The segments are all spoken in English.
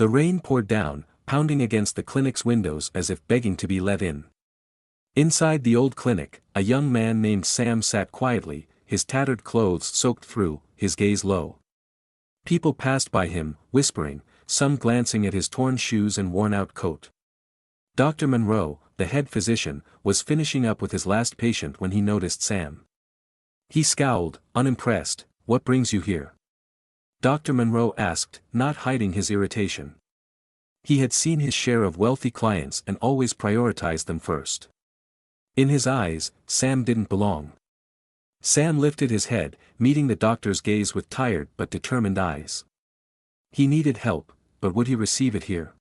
The rain poured down, pounding against the clinic's windows as if begging to be let in. Inside the old clinic, a young man named Sam sat quietly, his tattered clothes soaked through, his gaze low. People passed by him, whispering, some glancing at his torn shoes and worn-out coat. Dr. Monroe, the head physician, was finishing up with his last patient when he noticed Sam. He scowled, unimpressed. "What brings you here?" Dr. Monroe asked, not hiding his irritation. He had seen his share of wealthy clients and always prioritized them first. In his eyes, Sam didn't belong. Sam lifted his head, meeting the doctor's gaze with tired but determined eyes. He needed help, but would he receive it here?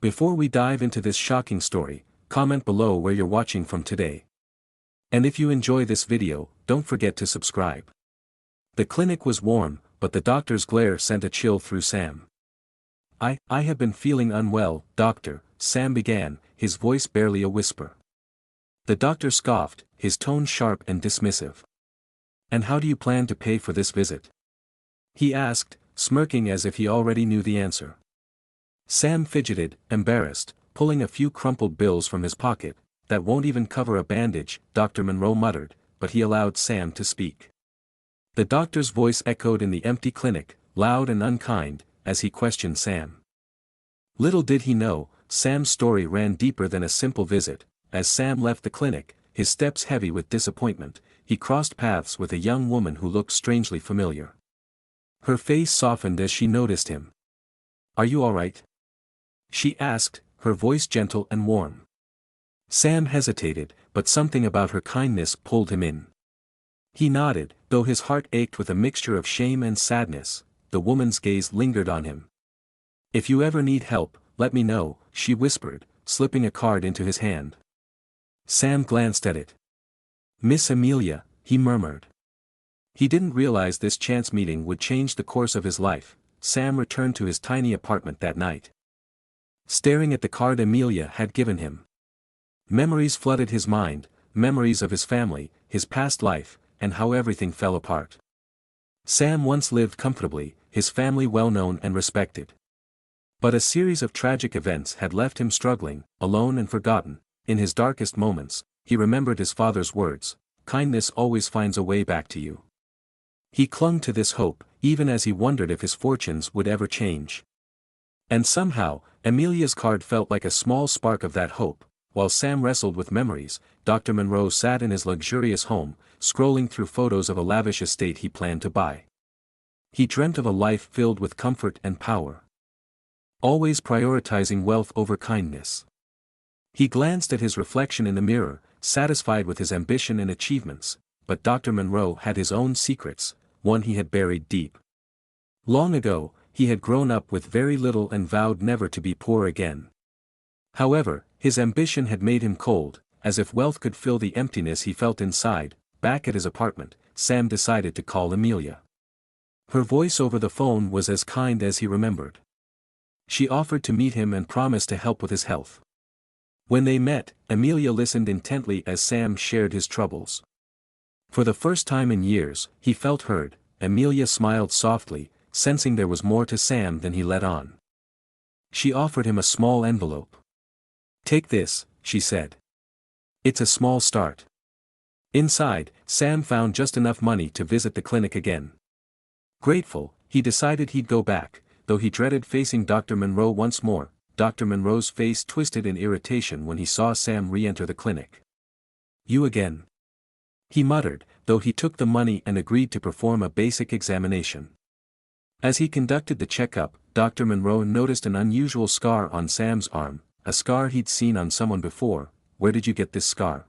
Before we dive into this shocking story, comment below where you're watching from today. And if you enjoy this video, don't forget to subscribe. The clinic was warm, but the doctor's glare sent a chill through Sam. I have been feeling unwell, doctor," Sam began, his voice barely a whisper. The doctor scoffed, his tone sharp and dismissive. "And how do you plan to pay for this visit?" he asked, smirking as if he already knew the answer. Sam fidgeted, embarrassed, pulling a few crumpled bills from his pocket. "That won't even cover a bandage," Dr. Monroe muttered, but he allowed Sam to speak. The doctor's voice echoed in the empty clinic, loud and unkind, as he questioned Sam. Little did he know, Sam's story ran deeper than a simple visit. As Sam left the clinic, his steps heavy with disappointment, he crossed paths with a young woman who looked strangely familiar. Her face softened as she noticed him. "Are you all right?" she asked, her voice gentle and warm. Sam hesitated, but something about her kindness pulled him in. He nodded, though his heart ached with a mixture of shame and sadness. The woman's gaze lingered on him. "If you ever need help, let me know," she whispered, slipping a card into his hand. Sam glanced at it. "Miss Amelia," he murmured. He didn't realize this chance meeting would change the course of his life. Sam returned to his tiny apartment that night. Staring at the card Amelia had given him. Memories flooded his mind, memories of his family, his past life, and how everything fell apart. Sam once lived comfortably, his family well known and respected. But a series of tragic events had left him struggling, alone and forgotten. In his darkest moments, he remembered his father's words, "Kindness always finds a way back to you." He clung to this hope, even as he wondered if his fortunes would ever change. And somehow, Amelia's card felt like a small spark of that hope. While Sam wrestled with memories, Dr. Monroe sat in his luxurious home, scrolling through photos of a lavish estate he planned to buy. He dreamt of a life filled with comfort and power, always prioritizing wealth over kindness. He glanced at his reflection in the mirror, satisfied with his ambition and achievements, but Dr. Monroe had his own secrets, one he had buried deep. Long ago, he had grown up with very little and vowed never to be poor again. However, his ambition had made him cold, as if wealth could fill the emptiness he felt inside. Back at his apartment, Sam decided to call Amelia. Her voice over the phone was as kind as he remembered. She offered to meet him and promised to help with his health. When they met, Amelia listened intently as Sam shared his troubles. For the first time in years, he felt heard. Amelia smiled softly, sensing there was more to Sam than he let on. She offered him a small envelope. "Take this," she said. "It's a small start." Inside, Sam found just enough money to visit the clinic again. Grateful, he decided he'd go back, though he dreaded facing Dr. Monroe once more. Dr. Monroe's face twisted in irritation when he saw Sam re-enter the clinic. "You again?" he muttered, though he took the money and agreed to perform a basic examination. As he conducted the checkup, Dr. Monroe noticed an unusual scar on Sam's arm, a scar he'd seen on someone before. "Where did you get this scar?"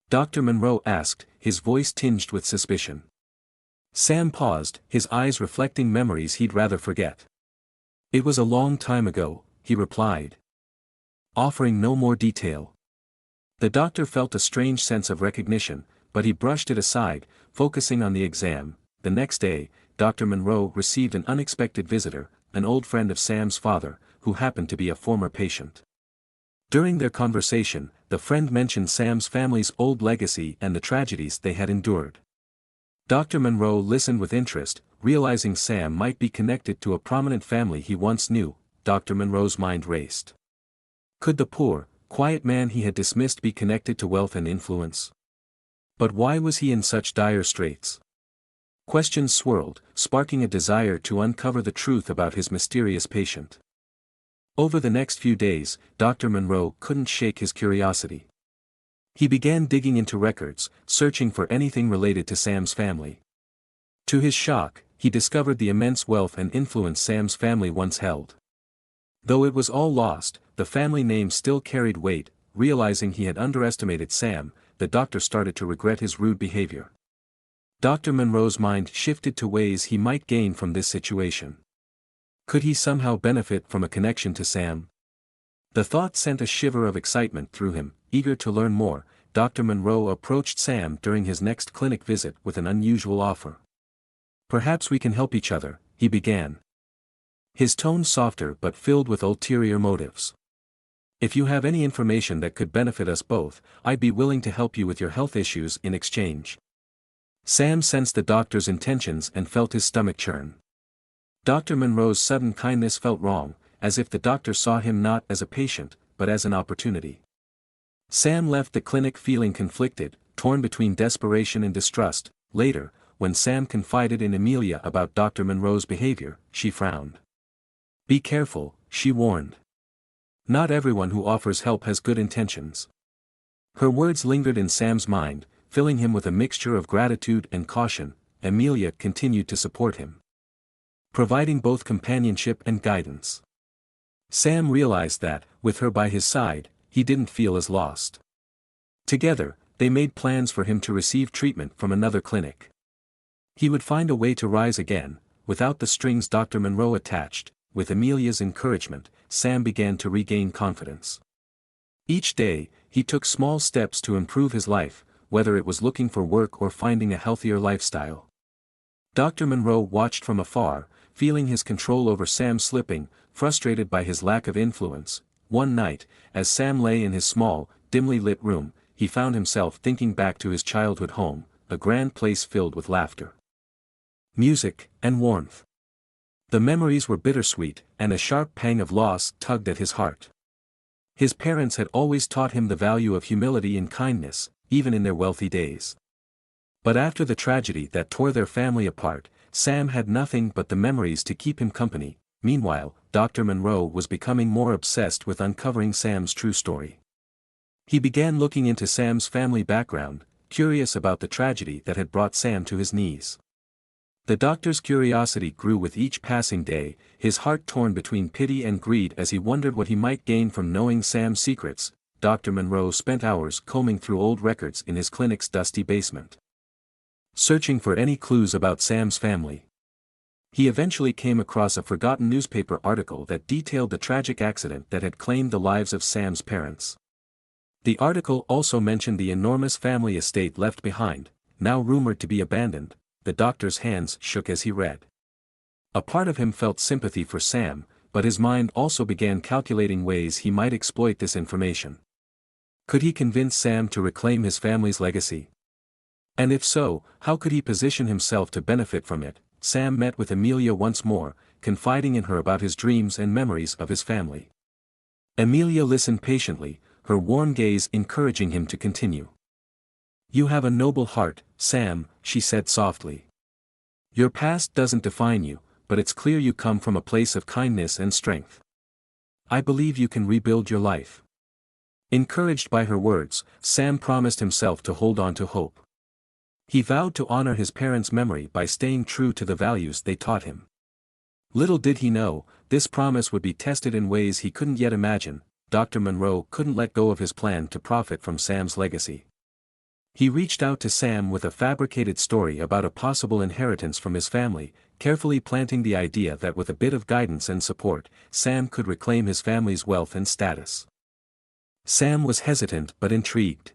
Dr. Monroe asked, his voice tinged with suspicion. Sam paused, his eyes reflecting memories he'd rather forget. "It was a long time ago," he replied, offering no more detail. The doctor felt a strange sense of recognition, but he brushed it aside, focusing on the exam. The next day, Dr. Monroe received an unexpected visitor, an old friend of Sam's father, who happened to be a former patient. During their conversation, the friend mentioned Sam's family's old legacy and the tragedies they had endured. Dr. Monroe listened with interest, realizing Sam might be connected to a prominent family he once knew. Dr. Monroe's mind raced. Could the poor, quiet man he had dismissed be connected to wealth and influence? But why was he in such dire straits? Questions swirled, sparking a desire to uncover the truth about his mysterious patient. Over the next few days, Dr. Monroe couldn't shake his curiosity. He began digging into records, searching for anything related to Sam's family. To his shock, he discovered the immense wealth and influence Sam's family once held. Though it was all lost, the family name still carried weight. Realizing he had underestimated Sam, the doctor started to regret his rude behavior. Dr. Monroe's mind shifted to ways he might gain from this situation. Could he somehow benefit from a connection to Sam? The thought sent a shiver of excitement through him. Eager to learn more, Dr. Monroe approached Sam during his next clinic visit with an unusual offer. "Perhaps we can help each other," he began. His tone softer but filled with ulterior motives. "If you have any information that could benefit us both, I'd be willing to help you with your health issues in exchange." Sam sensed the doctor's intentions and felt his stomach churn. Dr. Monroe's sudden kindness felt wrong, as if the doctor saw him not as a patient, but as an opportunity. Sam left the clinic feeling conflicted, torn between desperation and distrust. Later, when Sam confided in Amelia about Dr. Monroe's behavior, she frowned. "Be careful," she warned. "Not everyone who offers help has good intentions." Her words lingered in Sam's mind, filling him with a mixture of gratitude and caution. Amelia continued to support him, providing both companionship and guidance. Sam realized that, with her by his side, he didn't feel as lost. Together, they made plans for him to receive treatment from another clinic. He would find a way to rise again, without the strings Dr. Monroe attached. With Amelia's encouragement, Sam began to regain confidence. Each day, he took small steps to improve his life, whether it was looking for work or finding a healthier lifestyle. Dr. Monroe watched from afar, feeling his control over Sam slipping, frustrated by his lack of influence. One night, as Sam lay in his small, dimly lit room, he found himself thinking back to his childhood home, a grand place filled with laughter, music, and warmth. The memories were bittersweet, and a sharp pang of loss tugged at his heart. His parents had always taught him the value of humility and kindness, even in their wealthy days. But after the tragedy that tore their family apart, Sam had nothing but the memories to keep him company. Meanwhile, Dr. Monroe was becoming more obsessed with uncovering Sam's true story. He began looking into Sam's family background, curious about the tragedy that had brought Sam to his knees. The doctor's curiosity grew with each passing day, his heart torn between pity and greed as he wondered what he might gain from knowing Sam's secrets. Dr. Monroe spent hours combing through old records in his clinic's dusty basement, searching for any clues about Sam's family. He eventually came across a forgotten newspaper article that detailed the tragic accident that had claimed the lives of Sam's parents. The article also mentioned the enormous family estate left behind, now rumored to be abandoned. The doctor's hands shook as he read. A part of him felt sympathy for Sam, but his mind also began calculating ways he might exploit this information. Could he convince Sam to reclaim his family's legacy? And if so, how could he position himself to benefit from it? Sam met with Amelia once more, confiding in her about his dreams and memories of his family. Amelia listened patiently, her warm gaze encouraging him to continue. "You have a noble heart, Sam," she said softly. "Your past doesn't define you, but it's clear you come from a place of kindness and strength. I believe you can rebuild your life." Encouraged by her words, Sam promised himself to hold on to hope. He vowed to honor his parents' memory by staying true to the values they taught him. Little did he know, this promise would be tested in ways he couldn't yet imagine. Dr. Monroe couldn't let go of his plan to profit from Sam's legacy. He reached out to Sam with a fabricated story about a possible inheritance from his family, carefully planting the idea that with a bit of guidance and support, Sam could reclaim his family's wealth and status. Sam was hesitant but intrigued.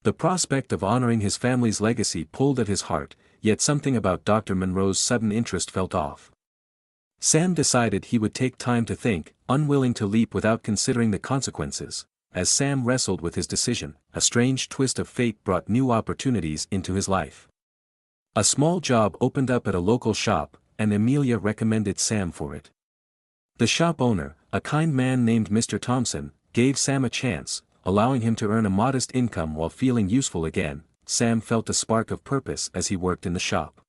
The prospect of honoring his family's legacy pulled at his heart, yet something about Dr. Monroe's sudden interest felt off. Sam decided he would take time to think, unwilling to leap without considering the consequences. As Sam wrestled with his decision, a strange twist of fate brought new opportunities into his life. A small job opened up at a local shop, and Amelia recommended Sam for it. The shop owner, a kind man named Mr. Thompson, gave Sam a chance, allowing him to earn a modest income while feeling useful again. Sam felt a spark of purpose as he worked in the shop.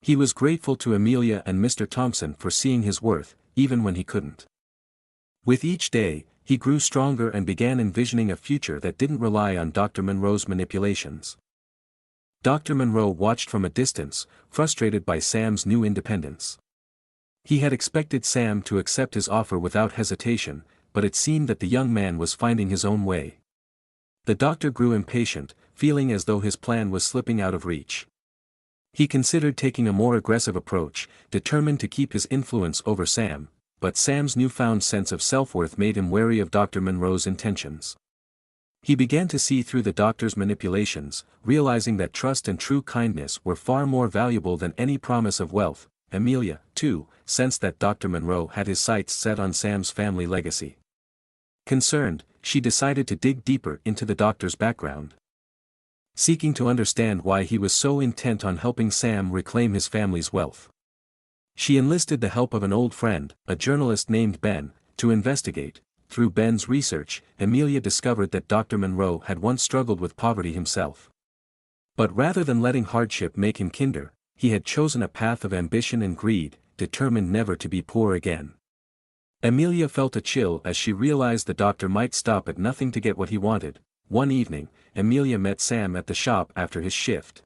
He was grateful to Amelia and Mr. Thompson for seeing his worth, even when he couldn't. With each day, he grew stronger and began envisioning a future that didn't rely on Dr. Monroe's manipulations. Dr. Monroe watched from a distance, frustrated by Sam's new independence. He had expected Sam to accept his offer without hesitation, but it seemed that the young man was finding his own way. The doctor grew impatient, feeling as though his plan was slipping out of reach. He considered taking a more aggressive approach, determined to keep his influence over Sam, but Sam's newfound sense of self-worth made him wary of Dr. Monroe's intentions. He began to see through the doctor's manipulations, realizing that trust and true kindness were far more valuable than any promise of wealth. Amelia, too, sensed that Dr. Monroe had his sights set on Sam's family legacy. Concerned, she decided to dig deeper into the doctor's background. Seeking to understand why he was so intent on helping Sam reclaim his family's wealth. She enlisted the help of an old friend, a journalist named Ben, to investigate. Through Ben's research, Amelia discovered that Dr. Monroe had once struggled with poverty himself. But rather than letting hardship make him kinder, he had chosen a path of ambition and greed, determined never to be poor again. Amelia felt a chill as she realized the doctor might stop at nothing to get what he wanted. One evening, Amelia met Sam at the shop after his shift.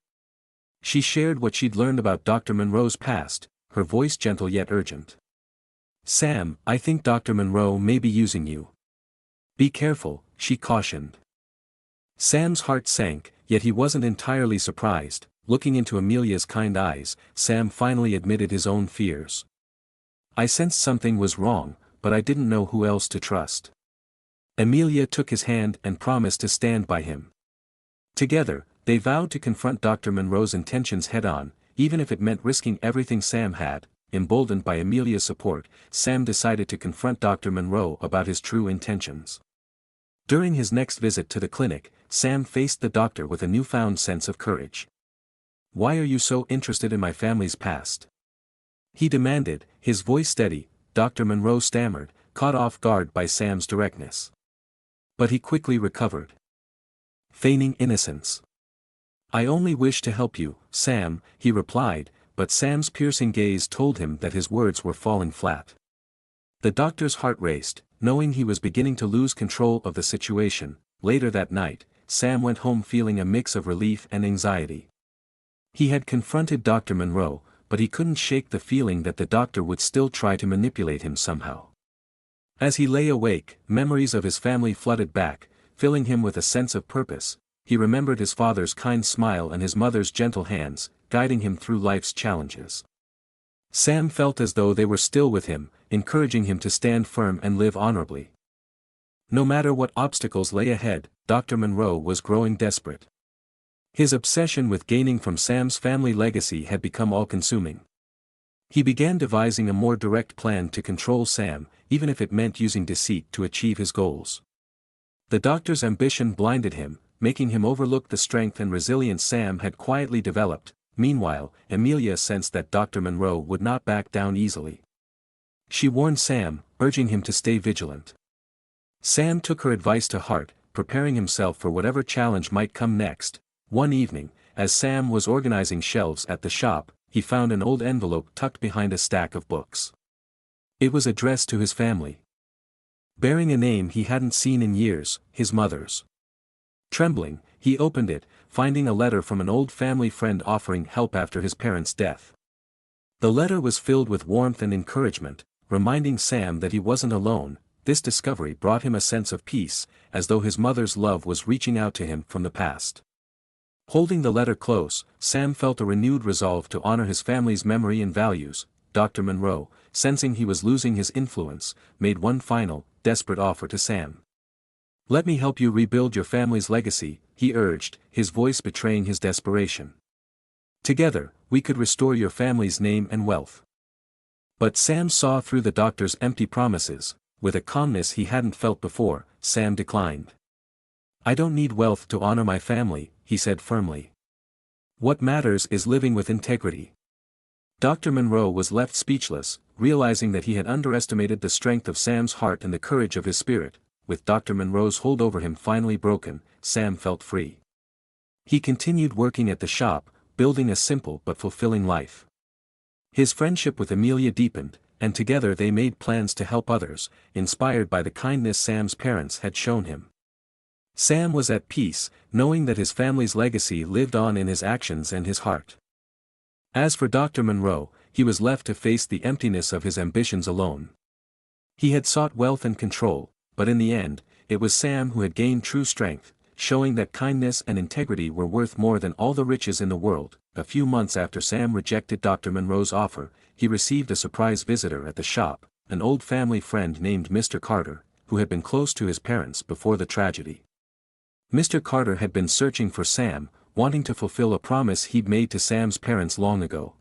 She shared what she'd learned about Dr. Monroe's past, her voice gentle yet urgent. "Sam, I think Dr. Monroe may be using you. Be careful," she cautioned. Sam's heart sank, yet he wasn't entirely surprised. Looking into Amelia's kind eyes, Sam finally admitted his own fears. "I sensed something was wrong, but I didn't know who else to trust." Amelia took his hand and promised to stand by him. Together, they vowed to confront Dr. Monroe's intentions head-on, even if it meant risking everything Sam had. Emboldened by Amelia's support, Sam decided to confront Dr. Monroe about his true intentions. During his next visit to the clinic, Sam faced the doctor with a newfound sense of courage. "Why are you so interested in my family's past?" he demanded, his voice steady. Dr. Monroe stammered, caught off guard by Sam's directness. But he quickly recovered. Feigning innocence. "I only wish to help you, Sam," he replied, but Sam's piercing gaze told him that his words were falling flat. The doctor's heart raced, knowing he was beginning to lose control of the situation. Later that night, Sam went home feeling a mix of relief and anxiety. He had confronted Dr. Monroe, but he couldn't shake the feeling that the doctor would still try to manipulate him somehow. As he lay awake, memories of his family flooded back, filling him with a sense of purpose. He remembered his father's kind smile and his mother's gentle hands, guiding him through life's challenges. Sam felt as though they were still with him, encouraging him to stand firm and live honorably. No matter what obstacles lay ahead, Dr. Monroe was growing desperate. His obsession with gaining from Sam's family legacy had become all-consuming. He began devising a more direct plan to control Sam, even if it meant using deceit to achieve his goals. The doctor's ambition blinded him, making him overlook the strength and resilience Sam had quietly developed. Meanwhile, Amelia sensed that Dr. Monroe would not back down easily. She warned Sam, urging him to stay vigilant. Sam took her advice to heart, preparing himself for whatever challenge might come next. One evening, as Sam was organizing shelves at the shop, he found an old envelope tucked behind a stack of books. It was addressed to his family. Bearing a name he hadn't seen in years, his mother's. Trembling, he opened it, finding a letter from an old family friend offering help after his parents' death. The letter was filled with warmth and encouragement, reminding Sam that he wasn't alone. This discovery brought him a sense of peace, as though his mother's love was reaching out to him from the past. Holding the letter close, Sam felt a renewed resolve to honor his family's memory and values. Dr. Monroe, sensing he was losing his influence, made one final, desperate offer to Sam. "Let me help you rebuild your family's legacy," he urged, his voice betraying his desperation. "Together, we could restore your family's name and wealth." But Sam saw through the doctor's empty promises. With a calmness he hadn't felt before, Sam declined. "I don't need wealth to honor my family," he said firmly. "What matters is living with integrity." Dr. Monroe was left speechless, realizing that he had underestimated the strength of Sam's heart and the courage of his spirit. With Dr. Monroe's hold over him finally broken, Sam felt free. He continued working at the shop, building a simple but fulfilling life. His friendship with Amelia deepened, and together they made plans to help others, inspired by the kindness Sam's parents had shown him. Sam was at peace, knowing that his family's legacy lived on in his actions and his heart. As for Dr. Monroe, he was left to face the emptiness of his ambitions alone. He had sought wealth and control, but in the end, it was Sam who had gained true strength, showing that kindness and integrity were worth more than all the riches in the world. A few months after Sam rejected Dr. Monroe's offer, he received a surprise visitor at the shop, an old family friend named Mr. Carter, who had been close to his parents before the tragedy. Mr. Carter had been searching for Sam, wanting to fulfill a promise he'd made to Sam's parents long ago.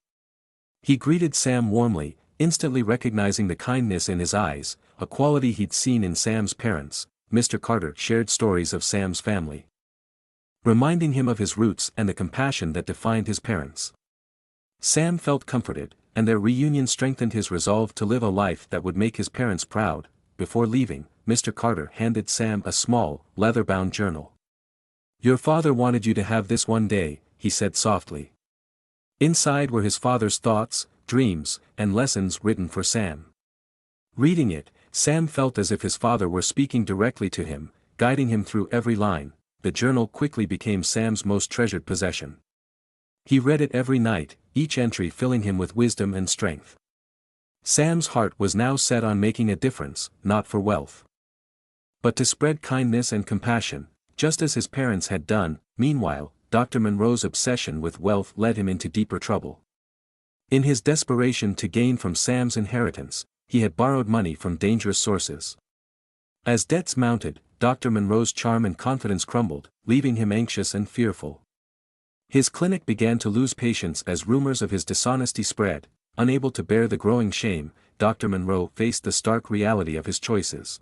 He greeted Sam warmly, instantly recognizing the kindness in his eyes, a quality he'd seen in Sam's parents. Mr. Carter shared stories of Sam's family, reminding him of his roots and the compassion that defined his parents. Sam felt comforted, and their reunion strengthened his resolve to live a life that would make his parents proud. Before leaving, Mr. Carter handed Sam a small, leather-bound journal. "Your father wanted you to have this one day," he said softly. Inside were his father's thoughts, dreams, and lessons written for Sam. Reading it, Sam felt as if his father were speaking directly to him, guiding him through every line. The journal quickly became Sam's most treasured possession. He read it every night, each entry filling him with wisdom and strength. Sam's heart was now set on making a difference, not for wealth, but to spread kindness and compassion, just as his parents had done. Meanwhile, Dr. Monroe's obsession with wealth led him into deeper trouble. In his desperation to gain from Sam's inheritance, he had borrowed money from dangerous sources. As debts mounted, Dr. Monroe's charm and confidence crumbled, leaving him anxious and fearful. His clinic began to lose patients as rumors of his dishonesty spread. Unable to bear the growing shame, Dr. Monroe faced the stark reality of his choices.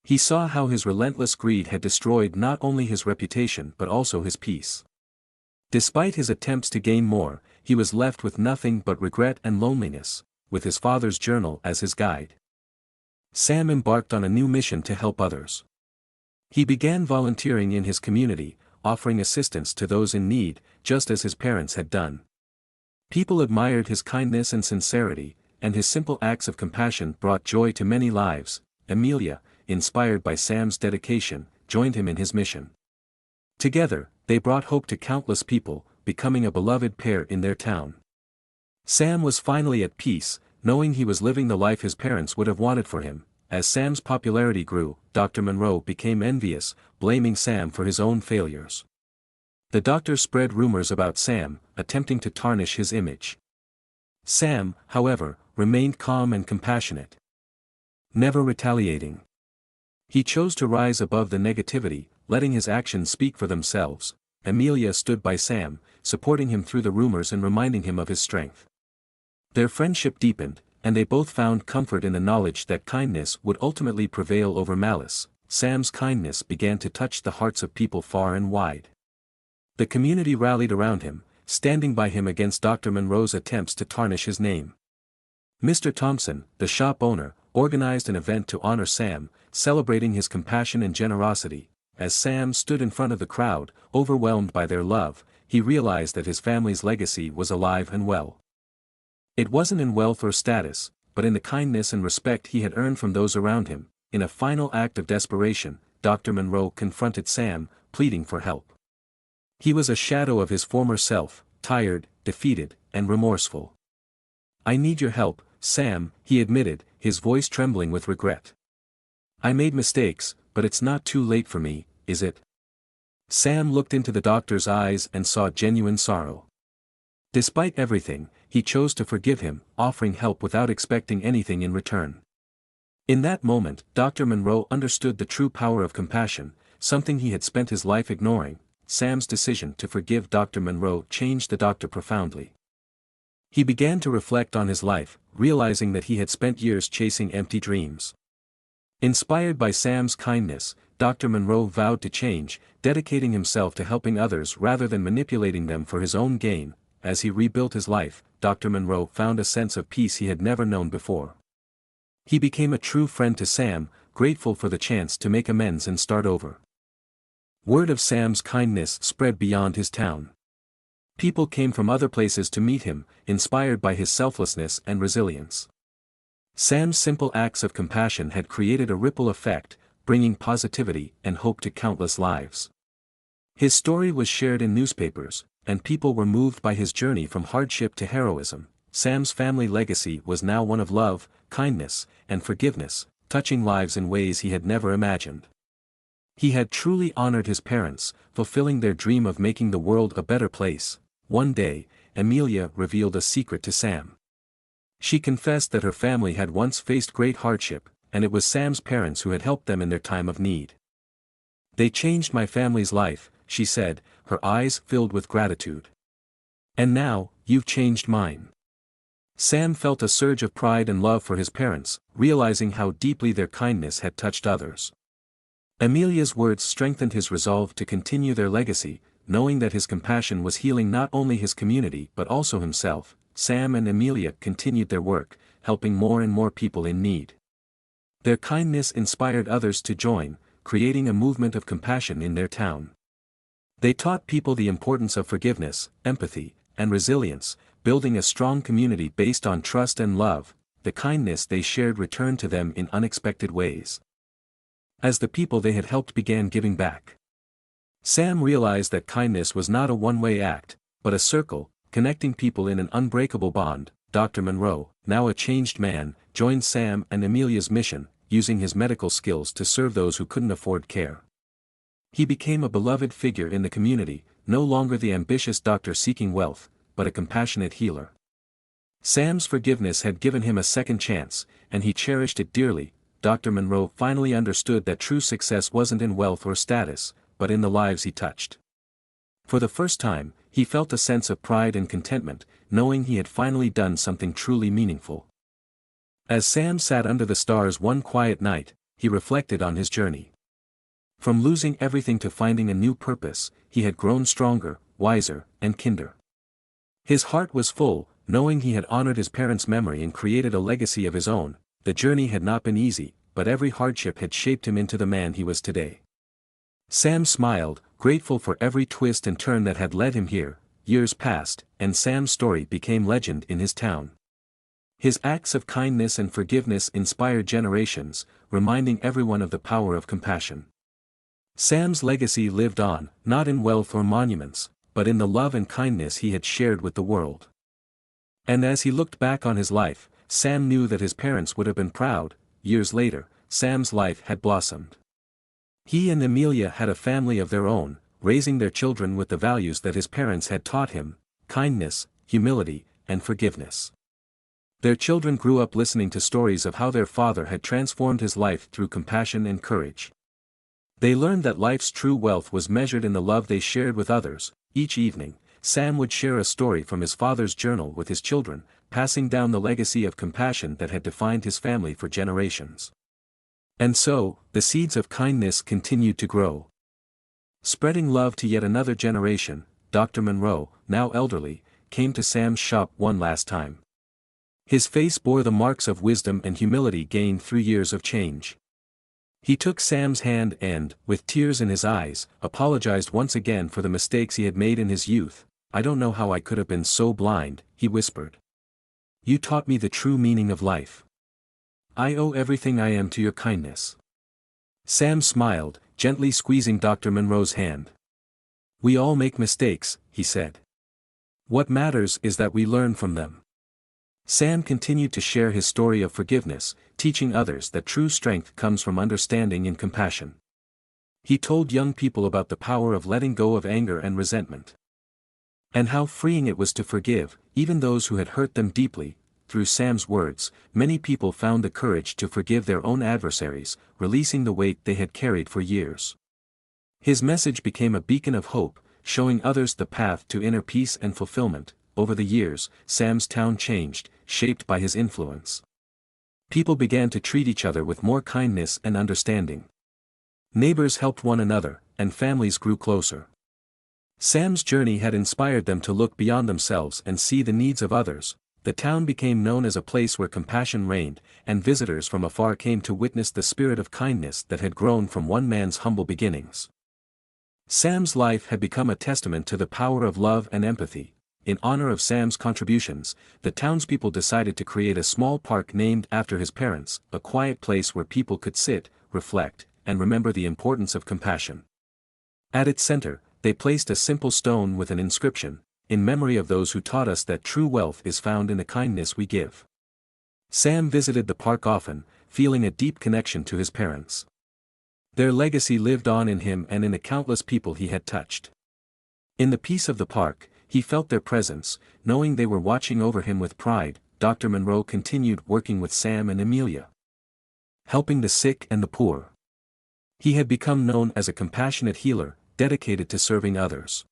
He saw how his relentless greed had destroyed not only his reputation but also his peace. Despite his attempts to gain more, he was left with nothing but regret and loneliness, with his father's journal as his guide. Sam embarked on a new mission to help others. He began volunteering in his community, offering assistance to those in need, just as his parents had done. People admired his kindness and sincerity, and his simple acts of compassion brought joy to many lives. Amelia, inspired by Sam's dedication, joined him in his mission. Together, they brought hope to countless people, becoming a beloved pair in their town. Sam was finally at peace, knowing he was living the life his parents would have wanted for him. As Sam's popularity grew, Dr. Monroe became envious, blaming Sam for his own failures. The doctor spread rumors about Sam, attempting to tarnish his image. Sam, however, remained calm and compassionate, never retaliating. He chose to rise above the negativity, letting his actions speak for themselves. Amelia stood by Sam, supporting him through the rumors and reminding him of his strength. Their friendship deepened, and they both found comfort in the knowledge that kindness would ultimately prevail over malice. Sam's kindness began to touch the hearts of people far and wide. The community rallied around him, standing by him against Dr. Monroe's attempts to tarnish his name. Mr. Thompson, the shop owner, organized an event to honor Sam, celebrating his compassion and generosity. As Sam stood in front of the crowd, overwhelmed by their love, he realized that his family's legacy was alive and well. It wasn't in wealth or status, but in the kindness and respect he had earned from those around him. In a final act of desperation, Dr. Monroe confronted Sam, pleading for help. He was a shadow of his former self, tired, defeated, and remorseful. "I need your help, Sam," he admitted, his voice trembling with regret. "I made mistakes, but it's not too late for me, is it?" Sam looked into the doctor's eyes and saw genuine sorrow. Despite everything, he chose to forgive him, offering help without expecting anything in return. In that moment, Dr. Monroe understood the true power of compassion, something he had spent his life ignoring. Sam's decision to forgive Dr. Monroe changed the doctor profoundly. He began to reflect on his life, realizing that he had spent years chasing empty dreams. Inspired by Sam's kindness, Dr. Monroe vowed to change, dedicating himself to helping others rather than manipulating them for his own gain. as he rebuilt his life, Dr. Monroe found a sense of peace he had never known before. He became a true friend to Sam, grateful for the chance to make amends and start over. Word of Sam's kindness spread beyond his town. People came from other places to meet him, inspired by his selflessness and resilience. Sam's simple acts of compassion had created a ripple effect, bringing positivity and hope to countless lives. His story was shared in newspapers, and people were moved by his journey from hardship to heroism. Sam's family legacy was now one of love, kindness, and forgiveness, touching lives in ways he had never imagined. He had truly honored his parents, fulfilling their dream of making the world a better place. One day, Amelia revealed a secret to Sam. She confessed that her family had once faced great hardship, and it was Sam's parents who had helped them in their time of need. "They changed my family's life," she said, her eyes filled with gratitude. "And now, you've changed mine." Sam felt a surge of pride and love for his parents, realizing how deeply their kindness had touched others. Amelia's words strengthened his resolve to continue their legacy, knowing that his compassion was healing not only his community but also himself. Sam and Amelia continued their work, helping more and more people in need. Their kindness inspired others to join, creating a movement of compassion in their town. They taught people the importance of forgiveness, empathy, and resilience, building a strong community based on trust and love. The kindness they shared returned to them in unexpected ways. As the people they had helped began giving back, Sam realized that kindness was not a one-way act, but a circle, connecting people in an unbreakable bond. Dr. Monroe, now a changed man, joined Sam and Amelia's mission, using his medical skills to serve those who couldn't afford care. He became a beloved figure in the community, no longer the ambitious doctor seeking wealth, but a compassionate healer. Sam's forgiveness had given him a second chance, and he cherished it dearly. Dr. Monroe finally understood that true success wasn't in wealth or status, but in the lives he touched. For the first time, he felt a sense of pride and contentment, knowing he had finally done something truly meaningful. As Sam sat under the stars one quiet night, he reflected on his journey. From losing everything to finding a new purpose, he had grown stronger, wiser, and kinder. His heart was full, knowing he had honored his parents' memory and created a legacy of his own. The journey had not been easy, but every hardship had shaped him into the man he was today. Sam smiled, grateful for every twist and turn that had led him here. Years passed, and Sam's story became legend in his town. His acts of kindness and forgiveness inspired generations, reminding everyone of the power of compassion. Sam's legacy lived on, not in wealth or monuments, but in the love and kindness he had shared with the world. And as he looked back on his life, Sam knew that his parents would have been proud. Years later, Sam's life had blossomed. He and Amelia had a family of their own, raising their children with the values that his parents had taught him: kindness, humility, and forgiveness. Their children grew up listening to stories of how their father had transformed his life through compassion and courage. They learned that life's true wealth was measured in the love they shared with others. Each evening, Sam would share a story from his father's journal with his children, passing down the legacy of compassion that had defined his family for generations. And so, the seeds of kindness continued to grow, spreading love to yet another generation. Dr. Monroe, now elderly, came to Sam's shop one last time. His face bore the marks of wisdom and humility gained through years of change. He took Sam's hand and, with tears in his eyes, apologized once again for the mistakes he had made in his youth. "I don't know how I could have been so blind," he whispered. "You taught me the true meaning of life. I owe everything I am to your kindness." Sam smiled, gently squeezing Dr. Monroe's hand. "We all make mistakes," he said. "What matters is that we learn from them." Sam continued to share his story of forgiveness, teaching others that true strength comes from understanding and compassion. He told young people about the power of letting go of anger and resentment, and how freeing it was to forgive, even those who had hurt them deeply. Through Sam's words, many people found the courage to forgive their own adversaries, releasing the weight they had carried for years. His message became a beacon of hope, showing others the path to inner peace and fulfillment. Over the years, Sam's town changed, shaped by his influence. People began to treat each other with more kindness and understanding. Neighbors helped one another, and families grew closer. Sam's journey had inspired them to look beyond themselves and see the needs of others. The town became known as a place where compassion reigned, and visitors from afar came to witness the spirit of kindness that had grown from one man's humble beginnings. Sam's life had become a testament to the power of love and empathy. In honor of Sam's contributions, the townspeople decided to create a small park named after his parents, a quiet place where people could sit, reflect, and remember the importance of compassion. At its center, they placed a simple stone with an inscription, "In memory of those who taught us that true wealth is found in the kindness we give." Sam visited the park often, feeling a deep connection to his parents. Their legacy lived on in him and in the countless people he had touched. In the peace of the park, he felt their presence, knowing they were watching over him with pride. Dr. Monroe continued working with Sam and Amelia, helping the sick and the poor. He had become known as a compassionate healer, dedicated to serving others.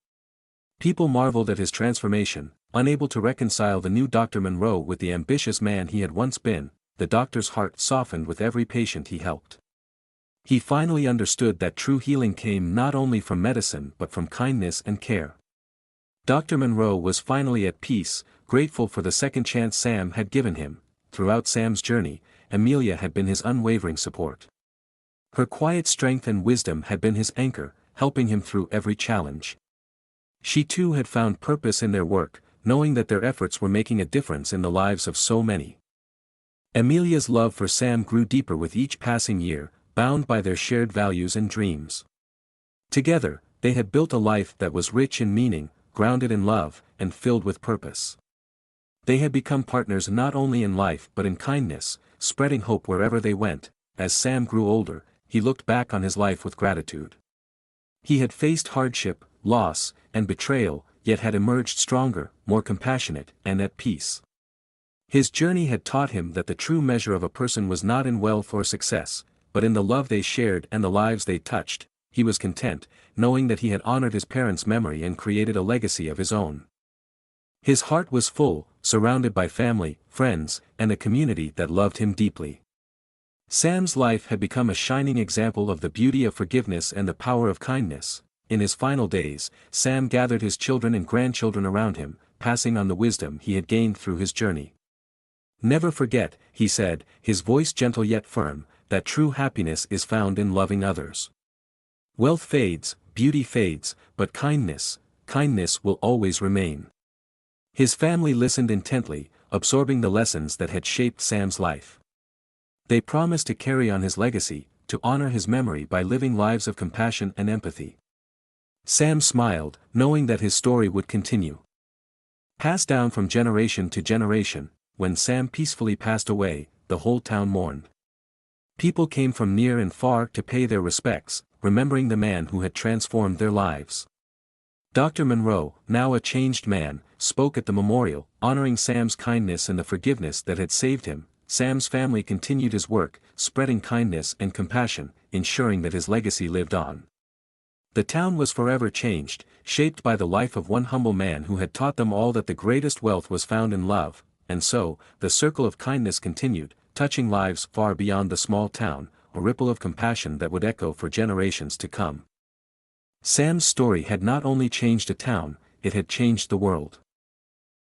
People marveled at his transformation, unable to reconcile the new Dr. Monroe with the ambitious man he had once been. The doctor's heart softened with every patient he helped. He finally understood that true healing came not only from medicine but from kindness and care. Dr. Monroe was finally at peace, grateful for the second chance Sam had given him. Throughout Sam's journey, Amelia had been his unwavering support. Her quiet strength and wisdom had been his anchor, helping him through every challenge. She too had found purpose in their work, knowing that their efforts were making a difference in the lives of so many. Amelia's love for Sam grew deeper with each passing year, bound by their shared values and dreams. Together, they had built a life that was rich in meaning, grounded in love, and filled with purpose. They had become partners not only in life but in kindness, spreading hope wherever they went. As Sam grew older, he looked back on his life with gratitude. He had faced hardship, loss, and betrayal, yet had emerged stronger, more compassionate, and at peace. His journey had taught him that the true measure of a person was not in wealth or success, but in the love they shared and the lives they touched. He was content, knowing that he had honored his parents' memory and created a legacy of his own. His heart was full, surrounded by family, friends, and a community that loved him deeply. Sam's life had become a shining example of the beauty of forgiveness and the power of kindness. In his final days, Sam gathered his children and grandchildren around him, passing on the wisdom he had gained through his journey. "Never forget," he said, his voice gentle yet firm, "that true happiness is found in loving others. Wealth fades, beauty fades, but kindness will always remain." His family listened intently, absorbing the lessons that had shaped Sam's life. They promised to carry on his legacy, to honor his memory by living lives of compassion and empathy. Sam smiled, knowing that his story would continue. Passed down from generation to generation, when Sam peacefully passed away, the whole town mourned. People came from near and far to pay their respects, remembering the man who had transformed their lives. Dr. Monroe, now a changed man, spoke at the memorial, honoring Sam's kindness and the forgiveness that had saved him. Sam's family continued his work, spreading kindness and compassion, ensuring that his legacy lived on. The town was forever changed, shaped by the life of one humble man who had taught them all that the greatest wealth was found in love, and so, the circle of kindness continued, touching lives far beyond the small town, a ripple of compassion that would echo for generations to come. Sam's story had not only changed a town, it had changed the world.